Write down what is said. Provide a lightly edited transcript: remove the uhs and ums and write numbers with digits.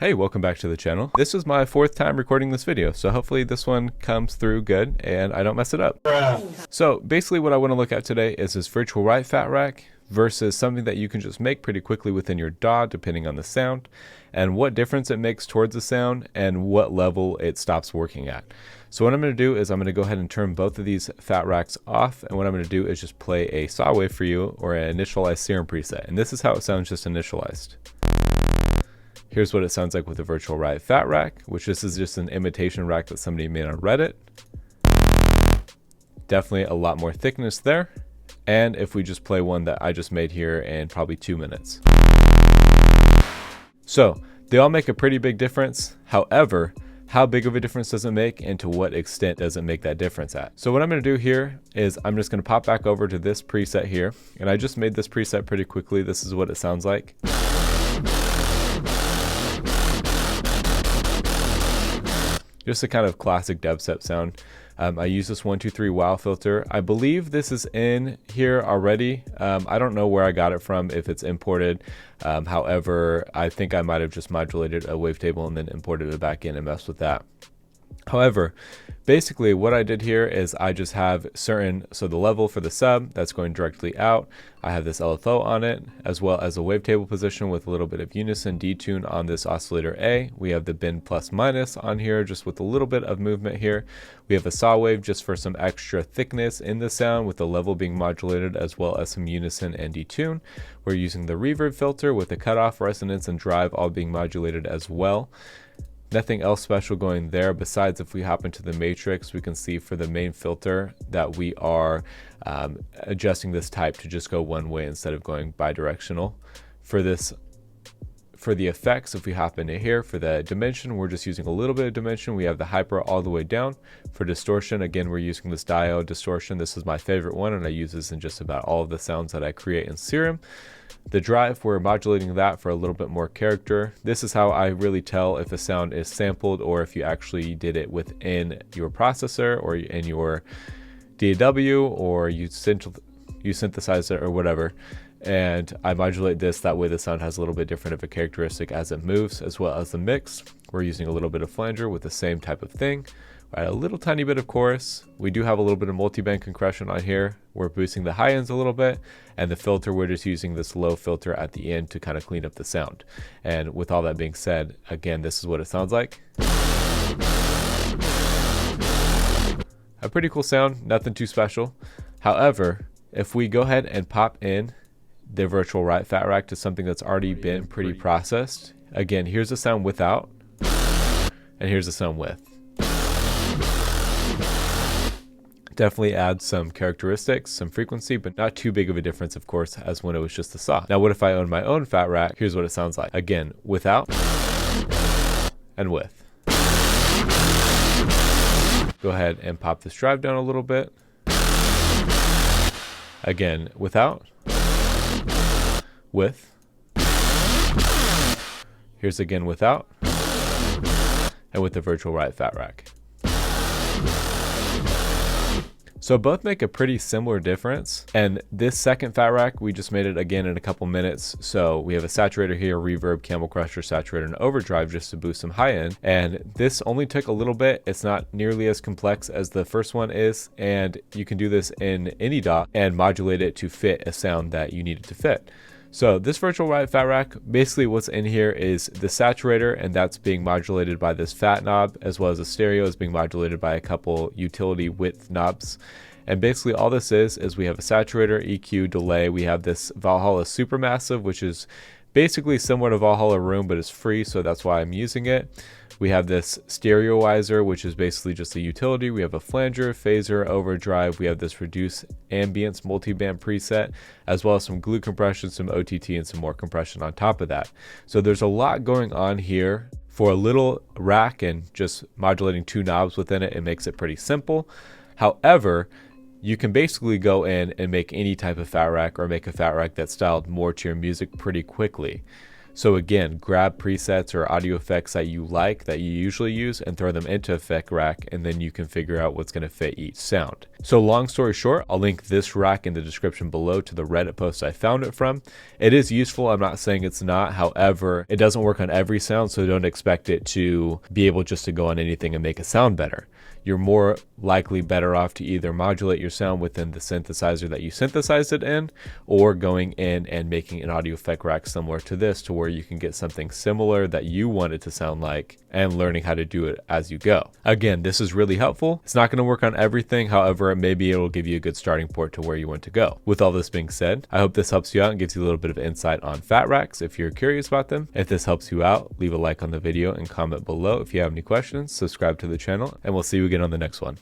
Hey, welcome back to the channel. This is my fourth time recording this video, so hopefully this one comes through good and I don't mess it up. So basically what I want to look at today is this virtual Riot Phat rack versus something that you can just make pretty quickly within your DAW depending on the sound, and what difference it makes towards the sound and what level it stops working at. So what I'm going to do is I'm going to go ahead and turn both of these Phat racks off, and what I'm going to do is just play a saw wave for you, or an initialized serum preset, and this is how it sounds just initialized. Here's what it sounds like with the virtual Riot Phat rack, which this is just an imitation rack that somebody made on Reddit. Definitely a lot more thickness there. And if we just play one that I just made here in probably 2 minutes. So they all make a pretty big difference. However, how big of a difference does it make, and to what extent does it make that difference at? So what I'm going to do here is I'm just going to pop back over to this preset here, and I just made this preset pretty quickly. This is what it sounds like. Just a kind of classic dubstep sound. I use this 123 wow filter. I believe this is in here already. I don't know where I got it from, if it's imported. However, I think I might have just modulated a wavetable and then imported it back in and messed with that. However, basically what I did here is I just have so the level for the sub, that's going directly out. I have this LFO on it, as well as a wavetable position with a little bit of unison detune on this oscillator A. We have the bend plus minus on here, just with a little bit of movement here. We have a saw wave just for some extra thickness in the sound, with the level being modulated, as well as some unison and detune. We're using the reverb filter with the cutoff, resonance, and drive all being modulated as well. Nothing else special going there, besides if we hop into the matrix, we can see for the main filter that we are adjusting this type to just go one way instead of going bidirectional. For the effects, if we hop into here, for the dimension, we're just using a little bit of dimension. We have the hyper all the way down. For distortion, again, we're using this diode distortion. This is my favorite one, and I use this in just about all of the sounds that I create in Serum. The drive, we're modulating that for a little bit more character. This is how I really tell if a sound is sampled or if you actually did it within your processor or in your DAW, or you synthesize it or whatever. And I modulate this, that way the sound has a little bit different of a characteristic as it moves, as well as the mix. We're using a little bit of flanger with the same type of thing. Right, a little tiny bit of chorus. We do have a little bit of multi-band compression on here. We're boosting the high ends a little bit, and the filter, we're just using this low filter at the end to kind of clean up the sound. And with all that being said, again, this is what it sounds like. A pretty cool sound, nothing too special. However, if we go ahead and pop in the virtual Riot Phat rack to something that's already been pretty processed, again, here's the sound without, and here's the sound with. Definitely adds some characteristics, some frequency, but not too big of a difference, of course, as when it was just a saw. Now, what if I own my own Phat rack? Here's what it sounds like. Again, without and with. Go ahead and pop this drive down a little bit. Again, without, with. Here's again without, and with the virtual Riot Phat rack. So both make a pretty similar difference, and this second Phat rack, we just made it again in a couple minutes. So we have a saturator here, reverb, camel crusher, saturator, and overdrive just to boost some high end. And this only took a little bit. It's not nearly as complex as the first one is, and you can do this in any DAW and modulate it to fit a sound that you need it to fit. So this virtual Riot Phat rack, basically what's in here is the saturator, and that's being modulated by this Phat knob, as well as the stereo is being modulated by a couple utility width knobs. And basically all this is we have a saturator, EQ, delay. We have this Valhalla Supermassive, which is basically similar to Valhalla Room, but it's free, so that's why I'm using it. We have this stereoizer, which is basically just a utility. We have a flanger, phaser, overdrive. We have this reduce ambience multi-band preset, as well as some glue compression, some OTT, and some more compression on top of that. So there's a lot going on here. For a little rack and just modulating two knobs within it, it makes it pretty simple. However, you can basically go in and make any type of Phat rack, or make a Phat rack that's styled more to your music pretty quickly. So again, grab presets or audio effects that you like, that you usually use, and throw them into Effect Rack, and then you can figure out what's going to fit each sound. So long story short, I'll link this rack in the description below to the Reddit post I found it from. It is useful, I'm not saying it's not. However, it doesn't work on every sound, so don't expect it to be able just to go on anything and make it sound better. You're more likely better off to either modulate your sound within the synthesizer that you synthesized it in, or going in and making an audio effect rack similar to this, to where you can get something similar that you want it to sound like, and learning how to do it as you go. Again, this is really helpful. It's not going to work on everything. However, maybe it'll give you a good starting point to where you want to go. With all this being said, I hope this helps you out and gives you a little bit of insight on Phat racks if you're curious about them. If this helps you out, leave a like on the video and comment below if you have any questions. Subscribe to the channel, and we'll see you again on the next one.